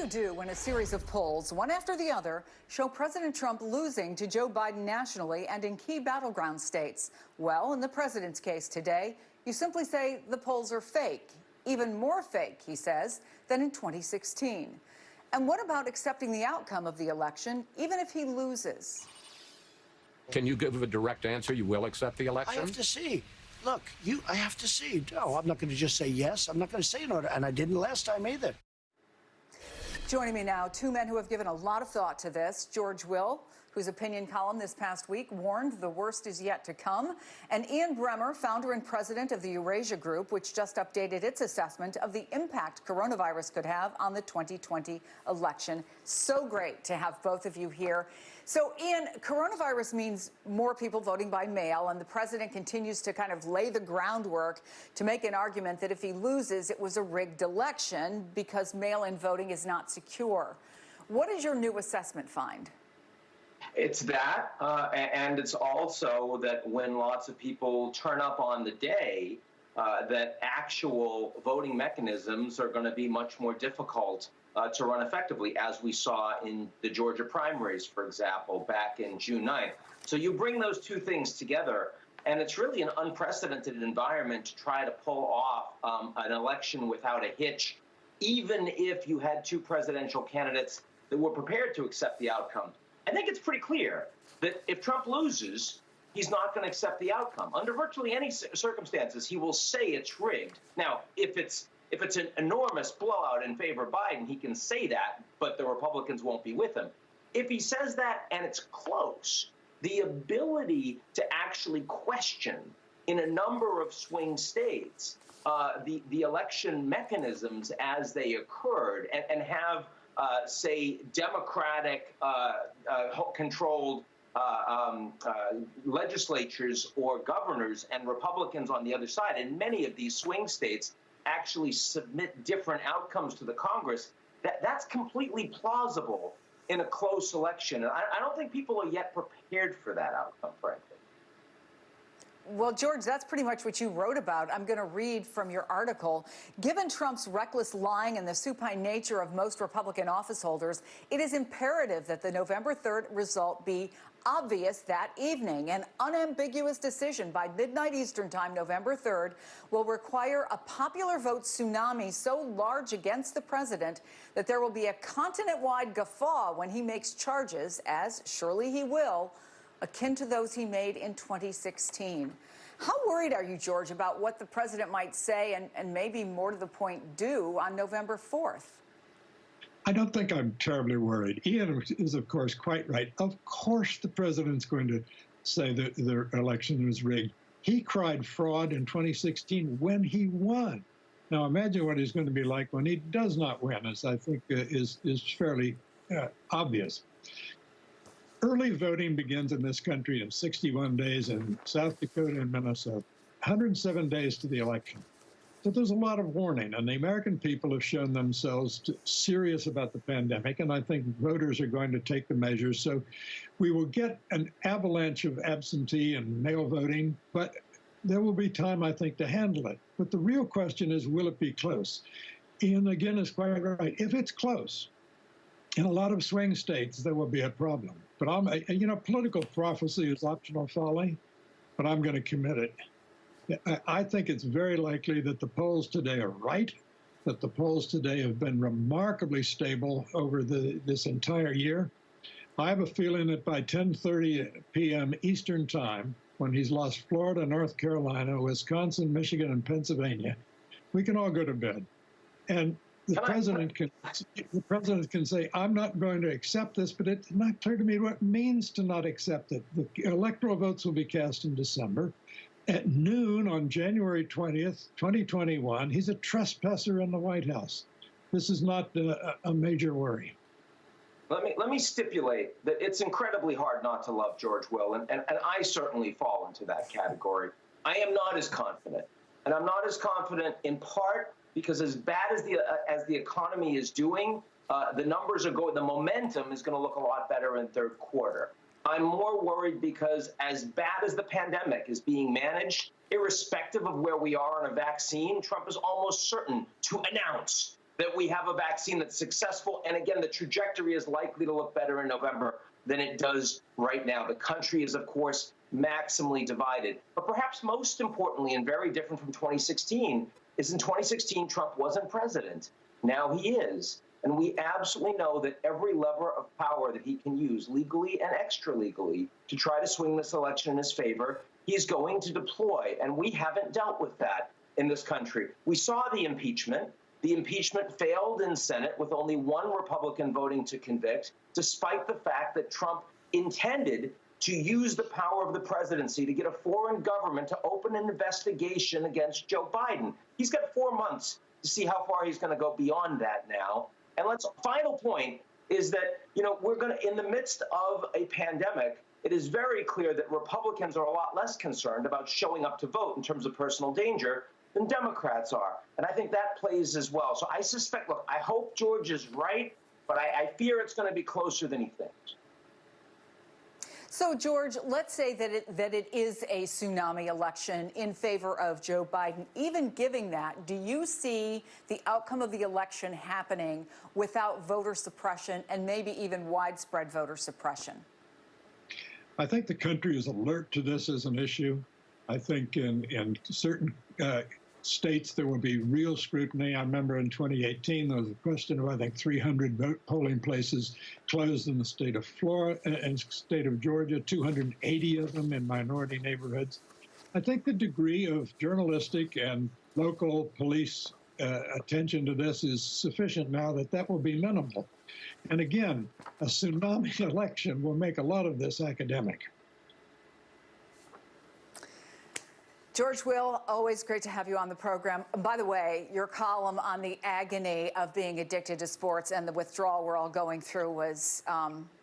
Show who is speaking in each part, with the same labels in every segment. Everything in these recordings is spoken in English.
Speaker 1: you do when a series of polls, one after the other, show President Trump losing to Joe Biden nationally and in key battleground states? Well, in the president's case today, you simply say the polls are fake. Even more fake, he says, than in 2016. And what about accepting the outcome of the election, even if he loses?
Speaker 2: Can you give a direct answer? You will accept the election?
Speaker 3: I have to see. Look, I have to see. No, I'm not going to just say yes. I'm not going to say no, and I didn't last time either.
Speaker 1: Joining me now, two men who have given a lot of thought to this. George Will, whose opinion column this past week warned the worst is yet to come, and Ian Bremmer, founder and president of the Eurasia Group, which just updated its assessment of the impact coronavirus could have on the 2020 election. So great to have both of you here. So, Ian, coronavirus means more people voting by mail, and the president continues to kind of lay the groundwork to make an argument that if he loses, it was a rigged election because mail-in voting is not secure. What does your new assessment find?
Speaker 4: It's that, and it's also that when lots of people turn up on the day, that actual voting mechanisms are going to be much more difficult to run effectively, as we saw in the Georgia primaries, for example, back in June 9th. So you bring those two things together, and it's really an unprecedented environment to try to pull off an election without a hitch, even if you had two presidential candidates that were prepared to accept the outcome. I think it's pretty clear that if Trump loses, he's not going to accept the outcome. Under virtually any circumstances, he will say it's rigged. Now, if it's an enormous blowout in favor of Biden, he can say that, but the Republicans won't be with him. If he says that and it's close, the ability to actually question in a number of swing states the election mechanisms as they occurred and have say, Democratic-controlled legislatures or governors and Republicans on the other side, and many of these swing states actually submit different outcomes to the Congress, that's completely plausible in a close election. And I don't think people are yet prepared for that outcome, frankly.
Speaker 1: Well, George, that's pretty much what you wrote about. I'm going to read from your article. Given Trump's reckless lying and the supine nature of most Republican office holders, it is imperative that the November 3rd result be obvious that evening. An unambiguous decision by midnight Eastern time, November 3rd, will require a popular vote tsunami so large against the president that there will be a continent-wide guffaw when he makes charges, as surely he will, akin to those he made in 2016. How worried are you, George, about what the president might say and maybe more to the point do on November 4th?
Speaker 5: I don't think I'm terribly worried. Ian is, of course, quite right. Of course the president's going to say that the election was rigged. He cried fraud in 2016 when he won. Now imagine what he's going to be like when he does not win, as I think is fairly obvious. Early voting begins in this country in 61 days in South Dakota and Minnesota, 107 days to the election. So there's a lot of warning, and the American people have shown themselves serious about the pandemic, and I think voters are going to take the measures. So we will get an avalanche of absentee and mail voting, but there will be time, I think, to handle it. But the real question is, will it be close? Ian, again, is quite right. If it's close, in a lot of swing states, there will be a problem. But political prophecy is optional folly, but I'm going to commit it. I think it's very likely that the polls today are right, that the polls today have been remarkably stable over this entire year. I have a feeling that by 10:30 p.m. Eastern time, when he's lost Florida, North Carolina, Wisconsin, Michigan, and Pennsylvania, we can all go to bed. And the president can say, I'm not going to accept this, but it's not clear to me what it means to not accept it. The electoral votes will be cast in December. At noon on January 20th, 2021, he's a trespasser in the White House. This is not a major worry.
Speaker 4: Let me stipulate that it's incredibly hard not to love George Will, and I certainly fall into that category. I am not as confident, and I'm not as confident in part because as bad as the economy is doing, the numbers are going, the momentum is going to look a lot better in third quarter. I'm more worried because as bad as the pandemic is being managed, irrespective of where we are on a vaccine, Trump is almost certain to announce that we have a vaccine that's successful. And again, the trajectory is likely to look better in November than it does right now. The country is, of course, maximally divided. But perhaps most importantly, and very different from 2016, is in 2016, Trump wasn't president. Now he is. And we absolutely know that every lever of power that he can use, legally and extra legally, to try to swing this election in his favor, he's going to deploy. And we haven't dealt with that in this country. We saw the impeachment. The impeachment failed in Senate with only one Republican voting to convict, despite the fact that Trump intended to use the power of the presidency to get a foreign government to open an investigation against Joe Biden. He's got 4 months to see how far he's going to go beyond that now. And final point is that, we're going to, in the midst of a pandemic, it is very clear that Republicans are a lot less concerned about showing up to vote in terms of personal danger than Democrats are. And I think that plays as well. So I suspect, look, I hope George is right, but I fear it's going to be closer than he thinks.
Speaker 1: So, George, let's say that it is a tsunami election in favor of Joe Biden. Even giving that, do you see the outcome of the election happening without voter suppression and maybe even widespread voter suppression?
Speaker 5: I think the country is alert to this as an issue. I think in certain states there will be real scrutiny. I remember in 2018 there was a question of, I think, 300 polling places closed in the state of Florida and state of Georgia, 280 of them in minority neighborhoods. I think the degree of journalistic and local police attention to this is sufficient now that will be minimal. And again, a tsunami election will make a lot of this academic.
Speaker 1: George Will, always great to have you on the program. By the way, your column on the agony of being addicted to sports and the withdrawal we're all going through was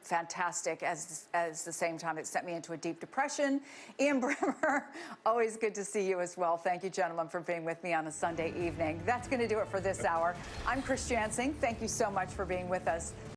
Speaker 1: fantastic. As the same time, it sent me into a deep depression. Ian Bremmer, always good to see you as well. Thank you, gentlemen, for being with me on a Sunday evening. That's going to do it for this hour. I'm Chris Jansing. Thank you so much for being with us.